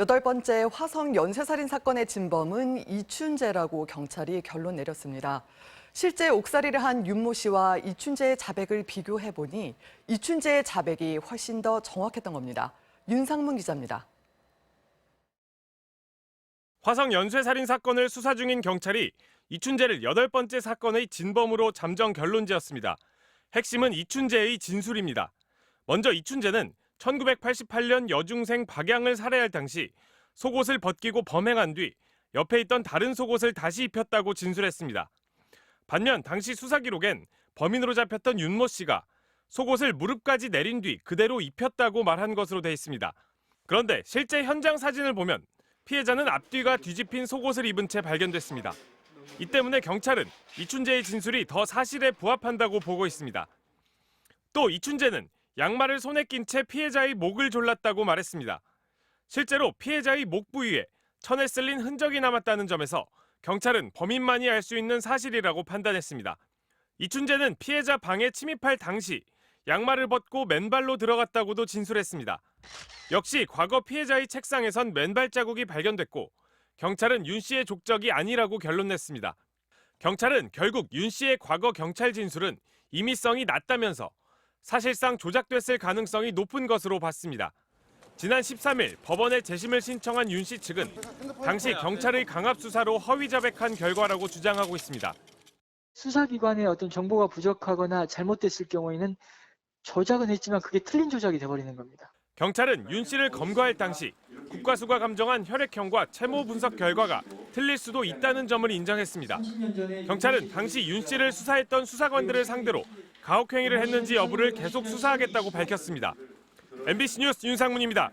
8번째 화성 연쇄살인 사건의 진범은 이춘재라고 경찰이 결론 내렸습니다. 실제 옥살이를 한 윤모 씨와 이춘재의 자백을 비교해보니 이춘재의 자백이 훨씬 더 정확했던 겁니다. 윤상문 기자입니다. 화성 연쇄살인 사건을 수사 중인 경찰이 이춘재를 8번째 사건의 진범으로 잠정 결론지었습니다. 핵심은 이춘재의 진술입니다. 먼저 이춘재는 1988년 여중생 박양을 살해할 당시 속옷을 벗기고 범행한 뒤 옆에 있던 다른 속옷을 다시 입혔다고 진술했습니다. 반면 당시 수사 기록엔 범인으로 잡혔던 윤모 씨가 속옷을 무릎까지 내린 뒤 그대로 입혔다고 말한 것으로 돼 있습니다. 그런데 실제 현장 사진을 보면 피해자는 앞뒤가 뒤집힌 속옷을 입은 채 발견됐습니다. 이 때문에 경찰은 이춘재의 진술이 더 사실에 부합한다고 보고 있습니다. 또 이춘재는 양말을 손에 낀 채 피해자의 목을 졸랐다고 말했습니다. 실제로 피해자의 목 부위에 천에 쓸린 흔적이 남았다는 점에서 경찰은 범인만이 알 수 있는 사실이라고 판단했습니다. 이춘재는 피해자 방에 침입할 당시 양말을 벗고 맨발로 들어갔다고도 진술했습니다. 역시 과거 피해자의 책상에선 맨발 자국이 발견됐고 경찰은 윤 씨의 족적이 아니라고 결론냈습니다. 경찰은 결국 윤 씨의 과거 경찰 진술은 임의성이 낮다면서 사실상 조작됐을 가능성이 높은 것으로 봤습니다. 지난 13일 법원에 재심을 신청한 윤 씨 측은 당시 경찰의 강압 수사로 허위 자백한 결과라고 주장하고 있습니다. 수사기관의 어떤 정보가 부족하거나 잘못됐을 경우에는 조작은 했지만 그게 틀린 조작이 돼버리는 겁니다. 경찰은 윤 씨를 검거할 당시 국과수가 감정한 혈액형과 채모 분석 결과가 틀릴 수도 있다는 점을 인정했습니다. 경찰은 당시 윤 씨를 수사했던 수사관들을 상대로 가혹행위를 했는지 여부를 계속 수사하겠다고 밝혔습니다. MBC 뉴스 윤상문입니다.